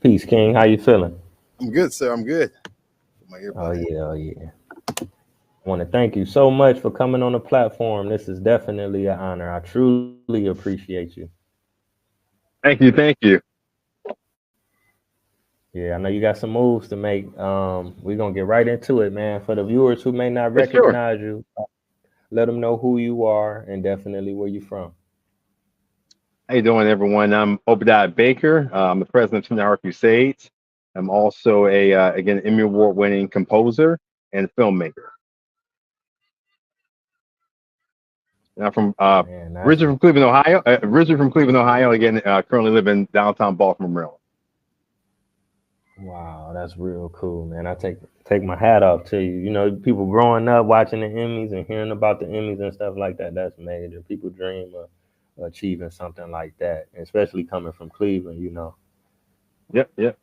Peace, King. How you feeling? I'm good, sir. I'm good. Put my Oh earbud in. yeah, oh yeah. I want to thank you so much for coming on the platform. This is definitely an honor. I truly appreciate you. Thank you. Thank you. Yeah, I know you got some moves to make. We're gonna get right into it, man. For the viewers who may not Yeah, sure. recognize you, let them know who you are and definitely where you're from. How you doing, everyone? I'm Obadiah Baker. I'm the president of the Heart Crusades. I'm also a again Emmy Award winning composer and filmmaker. And I'm from Man, that's originally from Cleveland, Ohio. Originally from Cleveland, Ohio. Again, currently live in downtown Baltimore, Maryland. wow, that's real cool, man. I take my hat off to you. You know, people growing up watching the Emmys and hearing about the Emmys and stuff like that. That's major. People dream of achieving something like that, especially coming from Cleveland. You know. Yep, yep.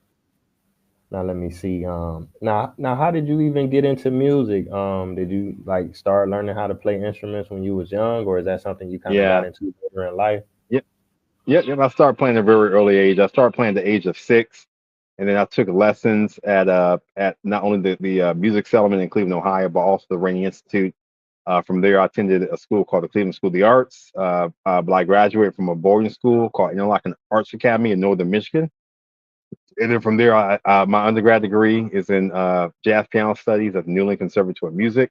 Now let me see. Now, how did you even get into music? Did you like start learning how to play instruments when you was young, or is that something you kind of got Yeah, into later in life? yep, yep, yep. I started playing at a very early age. I started playing at the age of 6, and then I took lessons at not only the music settlement in Cleveland, Ohio, but also the Rainey Institute. From there, I attended a school called the Cleveland School of the Arts. But I graduated from a boarding school called Interlochen Arts Academy in Northern Michigan. And then from there, my undergrad degree is in jazz piano studies at the New England Conservatory of Music.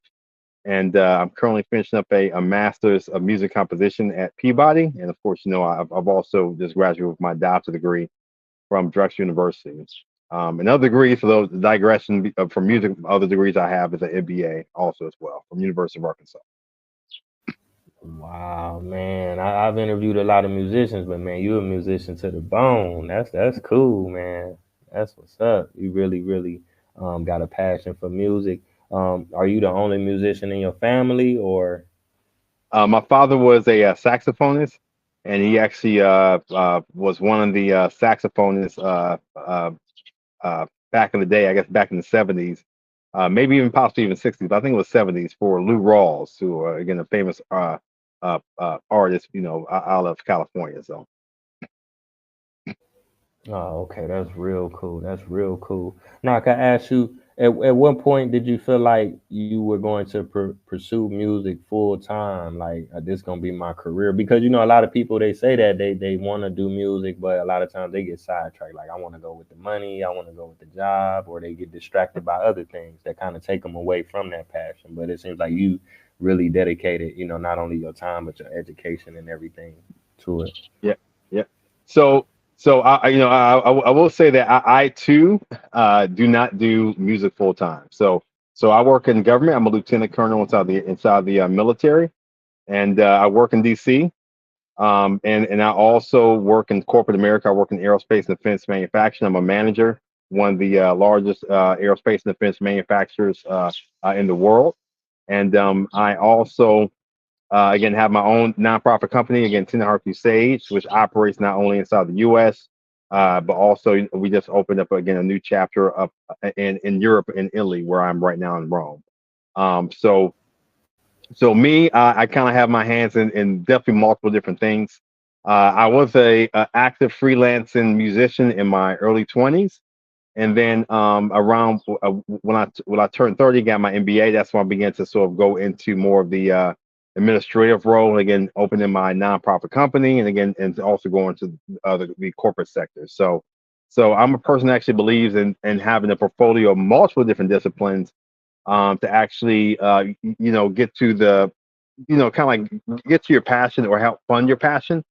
And I'm currently finishing up a master's of music composition at Peabody. And of course, I've also just graduated with my doctorate degree from Drexel University. Another degree for those digression from music, other degrees I have is an MBA also as well from University of Arkansas. Wow, man. I've interviewed a lot of musicians, but man, you're a musician to the bone. That's cool, man. That's what's up. You really got a passion for music. Are you the only musician in your family, or My father was a saxophonist, and he actually was one of the saxophonists back in the day. I guess back in the '70s, maybe even possibly even '60s. But I think it was '70s for Lou Rawls, who again a famous artist, out of California. So oh, okay, that's real cool. That's real cool. Now, can I ask you, at what point did you feel like you were going to pursue music full time? Like, this gonna be my career? Because a lot of people they say that they want to do music, but a lot of times they get sidetracked. Like, I want to go with the money, I want to go with the job, or they get distracted by other things that kind of take them away from that passion. But it seems like you really dedicated, not only your time but your education and everything to it. yeah, yeah. So I will say that I too do not do music full time. So I work in government. I'm a lieutenant colonel inside the military, and I work in D.C. And I also work in corporate America. I work in aerospace and defense manufacturing. I'm a manager, one of the largest aerospace and defense manufacturers in the world. And I also again, have my own nonprofit company, again, Tender Heart Crusades, which operates not only inside the U.S., but also we just opened up again a new chapter up in Europe and Italy, where I'm right now in Rome. So me, I kind of have my hands in definitely multiple different things. I was a active freelancing musician in my early 20s, and then around when I turned 30, got my MBA. That's when I began to sort of go into more of the administrative role. And again, opening my nonprofit company, and again, and also going to the corporate sector. So I'm a person that actually believes in having a portfolio of multiple different disciplines to actually get to the kind of like get to your passion or help fund your passion.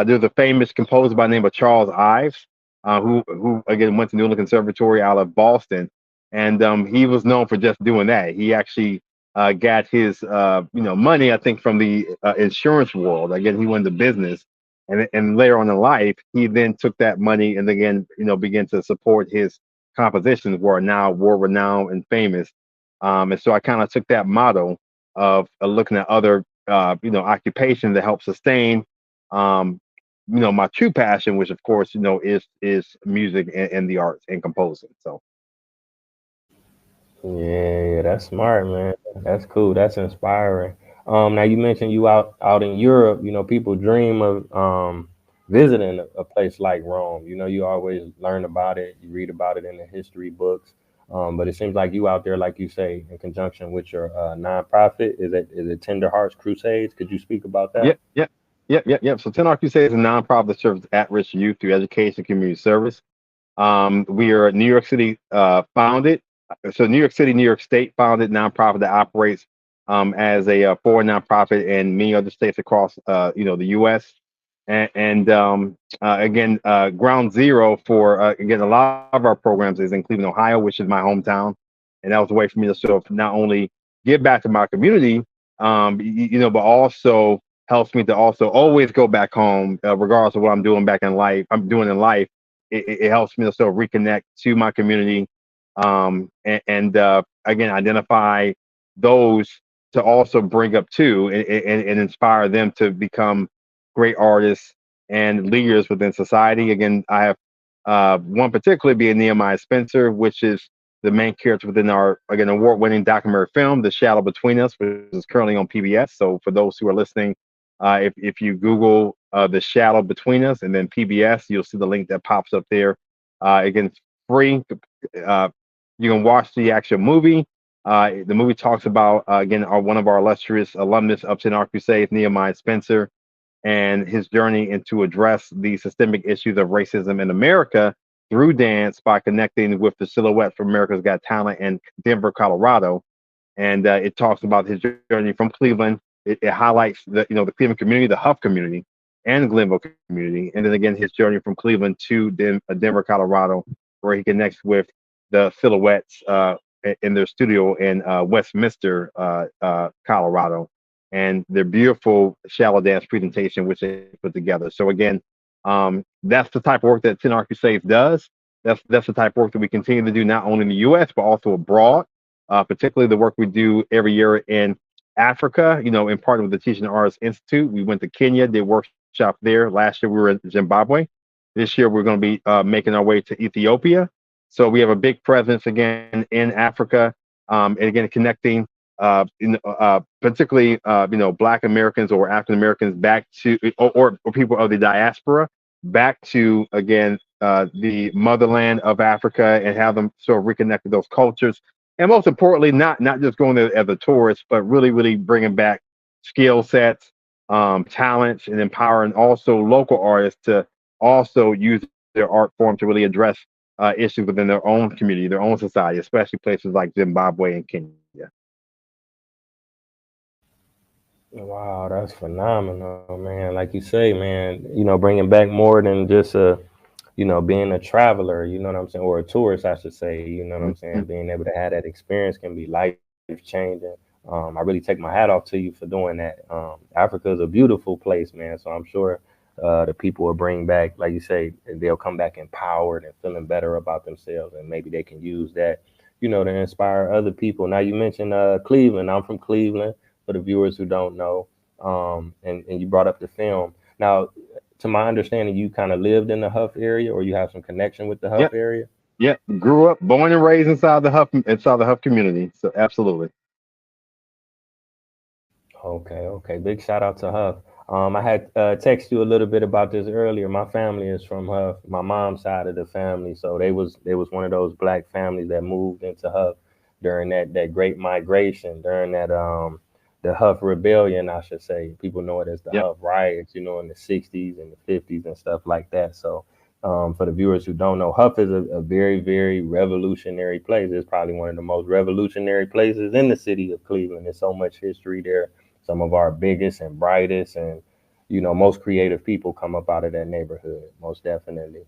There's a famous composer by the name of Charles Ives, who again went to New England Conservatory out of Boston, and he was known for just doing that. He actually got his money, I think, from the insurance world. Again, he went into business, and later on in life, he then took that money and again began to support his compositions, who are now world renowned and famous. And so I kind of took that motto of looking at other occupations that help sustain um, my true passion, which of course is music and the arts and composing. So Yeah, that's smart, man. That's cool. That's inspiring. Now you mentioned you out in Europe. People dream of visiting a place like Rome. You know, you always learn about it, you read about it in the history books. But it seems like you out there, like you say, in conjunction with your nonprofit. Is it Tender Hearts Crusades? Could you speak about that? Yep, yep, yep. So 10 Crusades is a nonprofit that serves at-risk youth through education, community service. We are New York City founded. So New York City, New York State founded nonprofit that operates as a foreign nonprofit in many other states across the U.S. And again, ground zero for again a lot of our programs is in Cleveland, Ohio, which is my hometown, and that was a way for me to sort of not only give back to my community, but also helps me to also always go back home, regardless of what I'm doing back in life. I'm doing in life. It helps me to sort of reconnect to my community, and again identify those to also bring up too, and inspire them to become great artists and leaders within society. Again, I have one particularly being Nehemiah Spencer, which is the main character within our again award-winning documentary film, The Shadow Between Us, which is currently on PBS. So for those who are listening, if you Google The Shadow Between Us and then PBS, you'll see the link that pops up there. Again, it's free. Uh, you can watch the actual movie. The movie talks about again one of our illustrious alumnus of Ten Crusades, Nehemiah Spencer, and his journey and to address the systemic issues of racism in America through dance by connecting with the silhouette from America's Got Talent in Denver, Colorado. And it talks about his journey from Cleveland. It highlights the Cleveland community, the Huff community, and Glenville community, and then again his journey from Cleveland to Denver, Colorado, where he connects with the silhouettes in their studio in Westminster, Colorado, and their beautiful shallow dance presentation which they put together. So again, that's the type of work that 10 Crusades does. That's the type of work that we continue to do not only in the U.S. but also abroad. Particularly the work we do every year in Africa. In part with the Teaching Artists Institute, we went to Kenya, did workshop there. Last year we were in Zimbabwe. This year we're going to be making our way to Ethiopia. So we have a big presence again in Africa, and again connecting particularly Black Americans or African Americans back to or people of the diaspora back to again the motherland of Africa and have them sort of reconnect with those cultures. And most importantly, not just going there as a tourist, but really bringing back skill sets, talents, and empowering also local artists to also use their art form to really address issues within their own community, their own society, especially places like Zimbabwe and Kenya. Wow, that's phenomenal, man. Like you say, man, bringing back more than just being a traveler, you know what I'm saying, or a tourist, I should say, you know what I'm saying, Mhm. being able to have that experience can be life changing. I really take my hat off to you for doing that. Africa is a beautiful place, man. So I'm sure the people will bring back, like you say, they'll come back empowered and feeling better about themselves, and maybe they can use that, to inspire other people. Now you mentioned Cleveland. I'm from Cleveland. For the viewers who don't know, and you brought up the film. Now, to my understanding, you kind of lived in the Huff area, or you have some connection with the Huff Yep, area. yep. Grew up, born and raised inside the Huff community. So absolutely. Okay, okay. Big shout out to Huff. I had texted you a little bit about this earlier. My family is from Huff, my mom's side of the family, so they was one of those black families that moved into Huff during that great migration, during that the Huff Rebellion, I should say. People know it as the Yep. Huff riots, in the '60s and the '50s and stuff like that. So for the viewers who don't know, Huff is a very, very revolutionary place. It's probably one of the most revolutionary places in the city of Cleveland. There's so much history there. Some of our biggest and brightest and most creative people come up out of that neighborhood. Most definitely.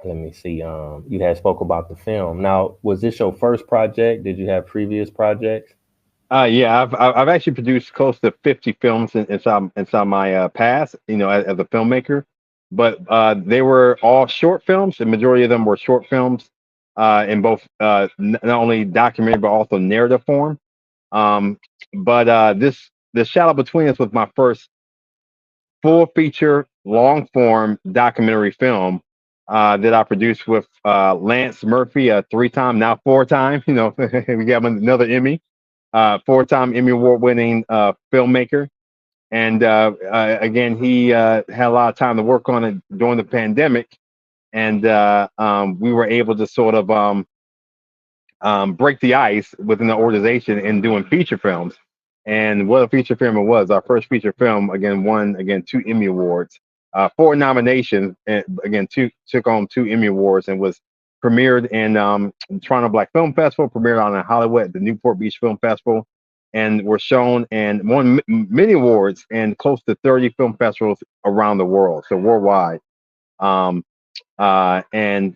Let me see. You had spoke about the film. Now, was this your first project? Did you have previous projects? Yeah, I've actually produced close to 50 films inside my past, as a filmmaker, but they were all short films. The majority of them were short films, in both not only documentary but also narrative form. Um, but this Shadow Between Us was my first full feature long form documentary film that I produced with Lance Murphy, a 3 time, now 4 time. We got him another Emmy, 4 time Emmy Award winning filmmaker. And again, he had a lot of time to work on it during the pandemic, and we were able to sort of break the ice within the organization in doing feature films. And what a feature film it was! Our first feature film again won again 2 Emmy Awards, 4 nominations, and again took home 2 Emmy Awards, and was premiered in Toronto Black Film Festival, premiered on in Hollywood at the Newport Beach Film Festival, and were shown and won many awards in close to 30 film festivals around the world, so worldwide. Um, and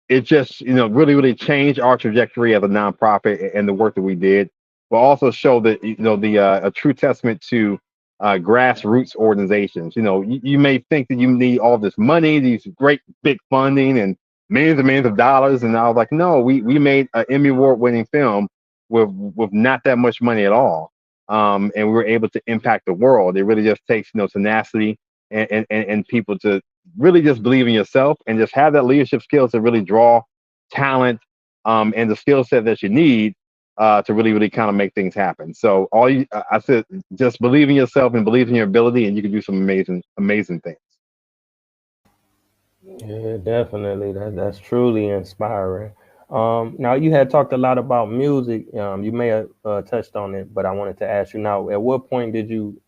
it just really changed our trajectory as a nonprofit and the work that we did, but also show that the a true testament to grassroots organizations. You may think that you need all this money, these great big funding and millions of dollars, and I was like, no, we made an Emmy Award winning film with not that much money at all, and we were able to impact the world. It really just takes tenacity and people to really just believe in yourself and just have that leadership skills to really draw talent, and the skill set that you need to really kind of make things happen. So I said, just believe in yourself and believe in your ability, and you can do some amazing things. Yeah, definitely. That's truly inspiring. Now you had talked a lot about music. You may have touched on it, but I wanted to ask you now. At what point did you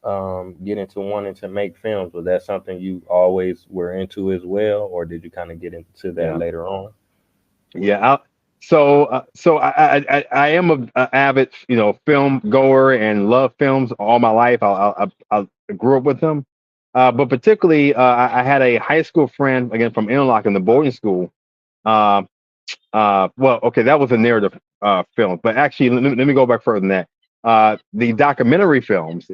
get into wanting to make films? Was that something you always were into as well, or did you kind of get into that Yeah. later on? Yeah. I am a avid film goer and love films all my life. I grew up with them, but particularly I had a high school friend again from Interlochen, the boarding school. Uh, well, okay, that was a narrative film, but actually, let me go back further than that. The documentary films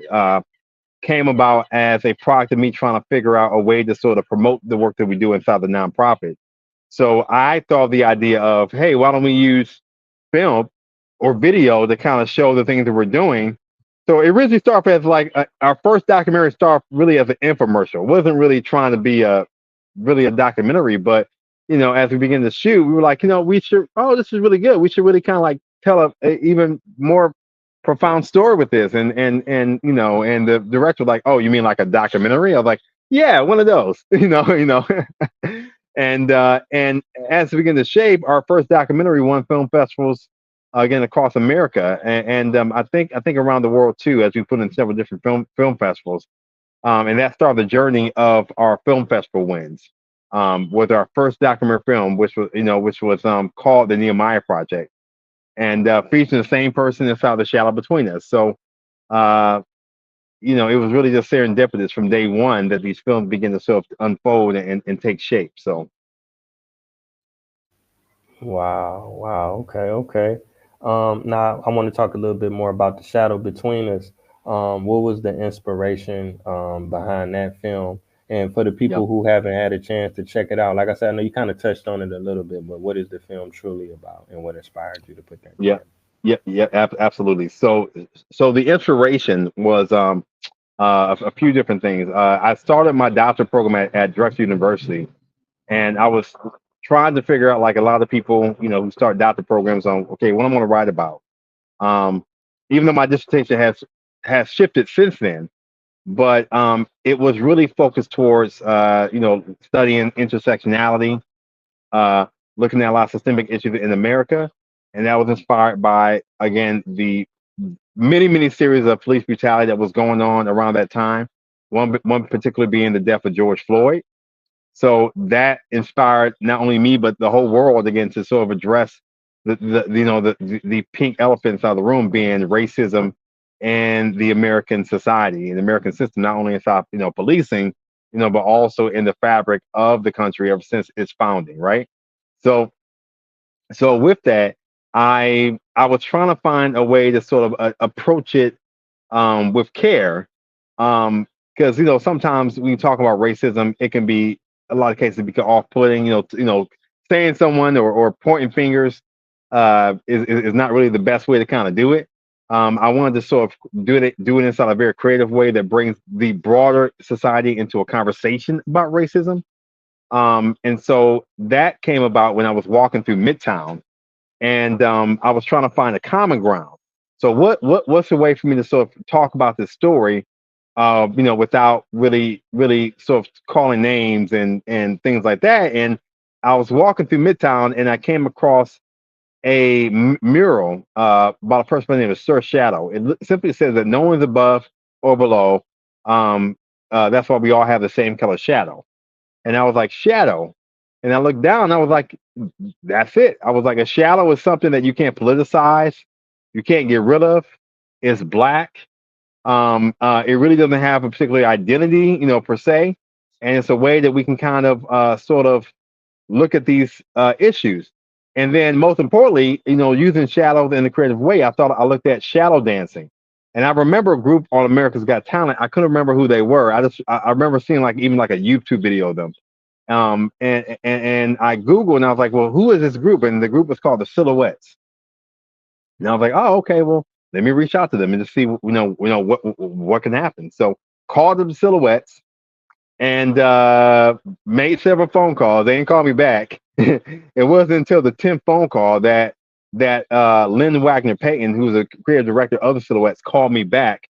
came about as a product of me trying to figure out a way to sort of promote the work that we do inside the nonprofit. So I thought the idea of, hey, why don't we use film or video to kind of show the things that we're doing? So it originally started as like our first documentary started really as an infomercial. It wasn't really trying to be a documentary, but as we began to shoot, we were like, we should. Oh, this is really good. We should really kind of like tell a even more profound story with this. And the director was like, oh, you mean like a documentary? I was like, yeah, one of those. And as we begin to shape, our first documentary won film festivals again across America, and I think around the world too, as we put in several different film festivals. And that started the journey of our film festival wins. With our first documentary film, which was called the Nehemiah Project, and featuring the same person inside the shadow between us. So uh, it was really just serendipitous from day one that these films begin to sort of unfold and take shape. So Wow, wow. Okay, okay. Now I want to talk a little bit more about the shadow between us. What was the inspiration behind that film? And for the yeah. people who haven't had a chance to check it out, like I said, I know you kind of touched on it a little bit, but what is the film truly about, and what inspired you to put that Yeah, together? absolutely. So the inspiration was a few different things. I started my doctorate program at Drexel University, and I was trying to figure out, like a lot of people, who start doctorate programs, on okay, what I'm going to write about. Um, Even though my dissertation has shifted since then, but it was really focused towards studying intersectionality, uh, looking at a lot of systemic issues in America, and that was inspired by again the many series of police brutality that was going on around that time. One particular being the death of George Floyd. So that inspired not only me but the whole world again to sort of address the pink elephant inside the room, being racism and the American society and the American system, not only inside policing, but also in the fabric of the country ever since its founding, right? So with that, I was trying to find a way to sort of approach it with care, because sometimes when you talk about racism, it can be a lot of cases become off-putting. Saying someone or pointing fingers is not really the best way to kind of do it. I wanted to sort of do it inside a very creative way that brings the broader society into a conversation about racism. And so that came about when I was walking through Midtown, and I was trying to find a common ground. So what's a way for me to sort of talk about this story without really sort of calling names and things like that. And I was walking through Midtown and I came across a mural by a person by the name of Sir Shadow. It simply says that no one's above or below. Um, that's why we all have the same color shadow. And I was like, shadow. And I looked down and I was like, that's it. I was like, a shadow is something that you can't politicize, you can't get rid of. It's black. It really doesn't have a particular identity, per se. And it's a way that we can kind of sort of look at these issues. And then most importantly, using shadows in a creative way, I looked at shadow dancing. And I remember a group on America's Got Talent. I couldn't remember who they were. I remember seeing like even like a YouTube video of them. And I Googled and I was like, well, who is this group? And the group was called the Silhouettes. And I was like, oh, okay, well, let me reach out to them and just see, what can happen. So called them the Silhouettes and made several phone calls. They didn't call me back. It wasn't until the 10th phone call that Lynn Wagner Payton, who's a creative director of the Silhouettes, called me back,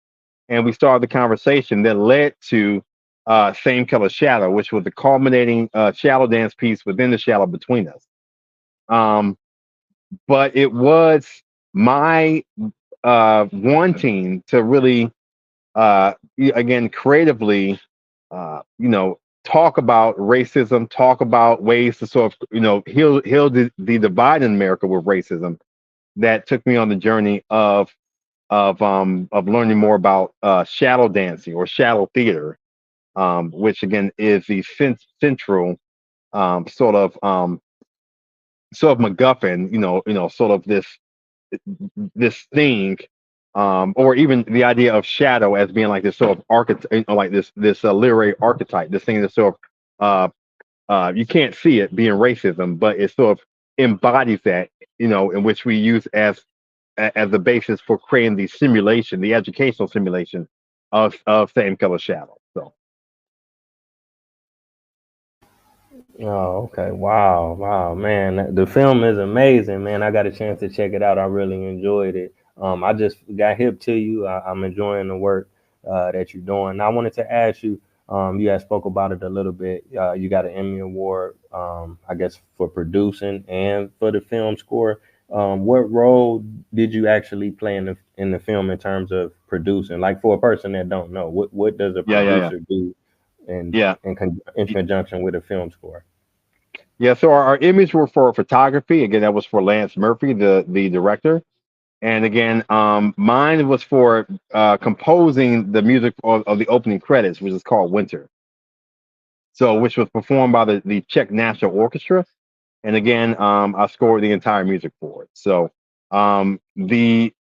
and we started the conversation that led to Same Color Shadow, which was the culminating shadow dance piece within the shadow between us. But it was my wanting to really, again, creatively, talk about racism, talk about ways to sort of, heal the divide in America with racism. That took me on the journey of learning more about shadow dancing or shadow theater, which again is the central sort of MacGuffin, sort of this thing, or even the idea of shadow as being like this sort of archetype, like this literary archetype, this thing that sort of you can't see it being racism, but it sort of embodies that, in which we use as the basis for creating the educational simulation of same color shadow. So Oh, okay. Wow, wow, man. The film is amazing, man. I got a chance to check it out. I really enjoyed it. I just got hip to you. I'm enjoying the work that you're doing. Now, I wanted to ask you. You had spoke about it a little bit. You got an Emmy Award, I guess, for producing and for the film score. What role did you actually play in the film in terms of producing? Like for a person that don't know, what does a yeah, yeah, yeah, producer do yeah. in conjunction with a film score? Yeah, so our image were for photography. Again, that was for Lance Murphy, the director. And again, mine was for composing the music of the opening credits, which is called Winter. So, which was performed by the Czech National Orchestra. And again, I scored the entire music for it. So, the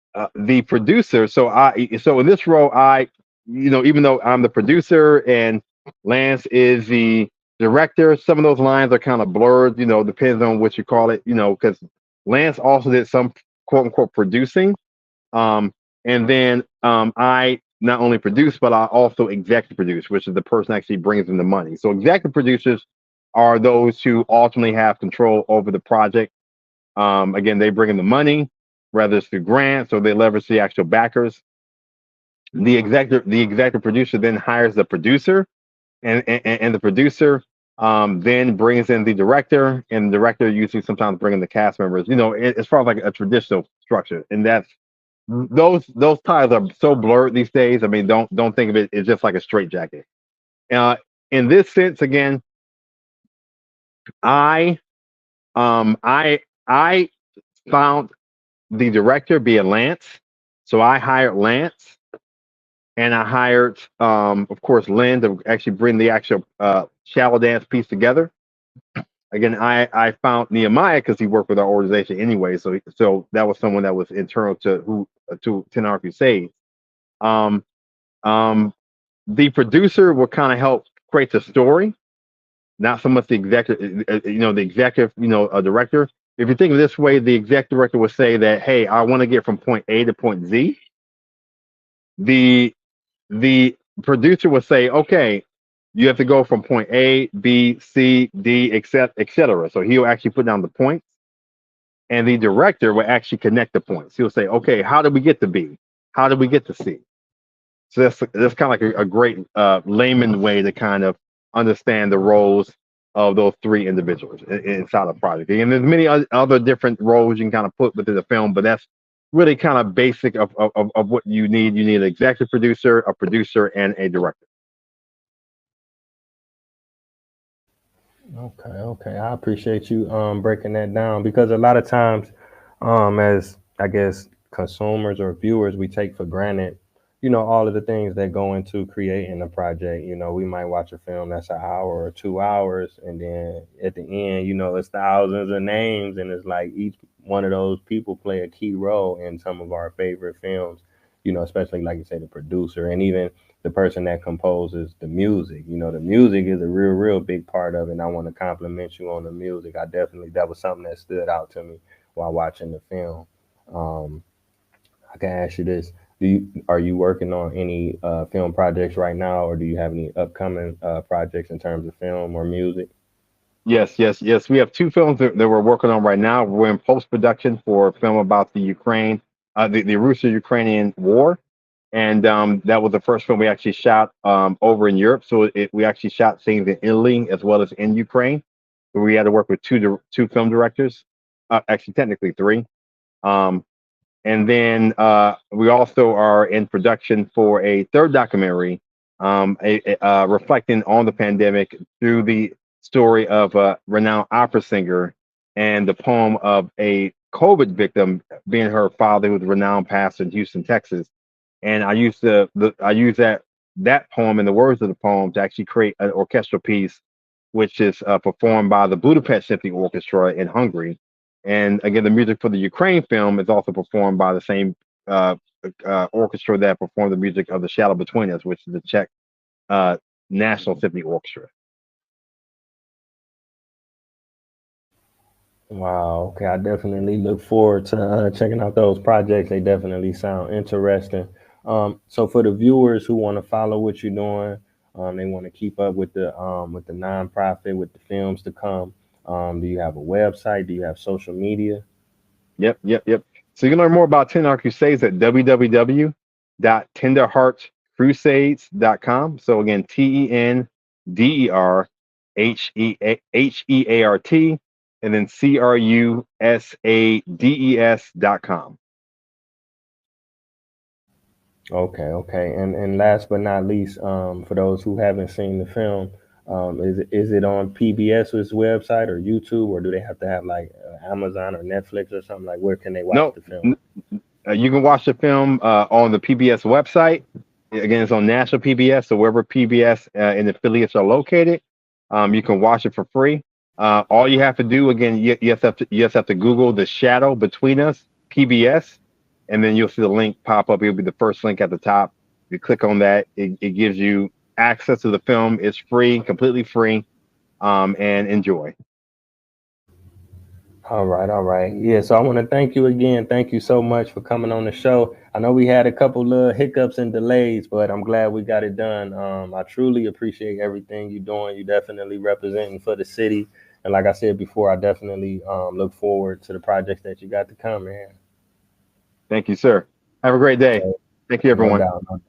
producer. So in this role, even though I'm the producer and Lance is the director, some of those lines are kind of blurred. Depends on what you call it. Because Lance also did some quote unquote producing. And then I not only produce, but I also executive produce, which is the person actually brings in the money. So executive producers are those who ultimately have control over the project. Again, they bring in the money, whether it's through grants or they leverage the actual backers. The executive producer then hires the producer, and the producer then brings in the director, and the director usually sometimes bring in the cast members. As far as like a traditional structure, and that's those ties are so blurred these days. I mean, don't think of it as just like a straitjacket. Uh, in this sense, again, I I found the director being Lance, so I hired Lance, and I hired, of course, Lynn to actually bring the actual shallow dance piece together. Again, I found Nehemiah because he worked with our organization anyway, so that was someone that was internal to 10 Heart Crusades. Um, um, the producer will kind of help create the story, not so much the executive, the executive, director. If you think of it this way, the executive director would say that, hey, I want to get from point A to point Z. The producer would say, okay, you have to go from point A, B, C, D, etc. So he'll actually put down the points, and the director will actually connect the points. He'll say, okay, how did we get to B? How did we get to C? So that's kind of like a great layman way to kind of understand the roles of those three individuals inside the project. And there's many other different roles you can kind of put within the film, but that's really kind of basic of what you need. You need an executive producer, a producer, and a director. Okay, okay. I appreciate you breaking that down because a lot of times, as I guess consumers or viewers, we take for granted, all of the things that go into creating a project. We might watch a film that's an hour or 2 hours, and then at the end, it's thousands of names, and it's like each one of those people play a key role in some of our favorite films. Especially like you say, the producer, and even the person that composes the music. The music is a real, real big part of it. And I want to compliment you on the music. I definitely, that was something that stood out to me while watching the film. Um, I can ask you this. Are you working on any film projects right now, or do you have any upcoming projects in terms of film or music? Yes, yes, yes. We have two films that we're working on right now. We're in post production for a film about the Ukraine, the Russo-Ukrainian war, and that was the first film we actually shot over in Europe. So we actually shot scenes in Italy as well as in Ukraine. So we had to work with two film directors, actually technically three. Um, and then we also are in production for a third documentary, reflecting on the pandemic through the story of a renowned opera singer and the poem of a COVID victim, being her father, who was a renowned pastor in Houston, Texas. And I used I use that poem and the words of the poem to actually create an orchestral piece, which is performed by the Budapest Symphony Orchestra in Hungary. And again, the music for the Ukraine film is also performed by the same uh, orchestra that performed the music of The Shadow Between Us, which is the Czech uh, National Symphony Orchestra. Wow. Okay. I definitely look forward to checking out those projects. They definitely sound interesting. So for the viewers who want to follow what you're doing, they want to keep up with the nonprofit, with the films to come. Do you have a website? Do you have social media? Yep, yep, yep. So you can learn more about Tender Heart Crusades at www.tenderheartcrusades.com. So again, TenderHeart, and then CRUSADES.com. Okay, okay. And last but not least, for those who haven't seen the film, is it on PBS's website or YouTube, or do they have to have like Amazon or Netflix or something? Like, where can they watch No, the film? you can watch the film on the PBS website. Again, it's on national PBS, so wherever PBS and affiliates are located, you can watch it for free. All you have to do, again, you just have to Google The Shadow Between Us PBS, and then you'll see the link pop up. It'll be the first link at the top. You click on that, it gives you access to the film. It's free, completely free, and enjoy. All right, all right. Yeah, so I want to thank you again. Thank you so much for coming on the show. I know we had a couple little hiccups and delays, but I'm glad we got it done. I truly appreciate everything you're doing. You definitely representing for the city. And like I said before, I definitely look forward to the projects that you got to come, man. Thank you, sir. Have a great day. Okay, Thank you, no everyone. doubt. No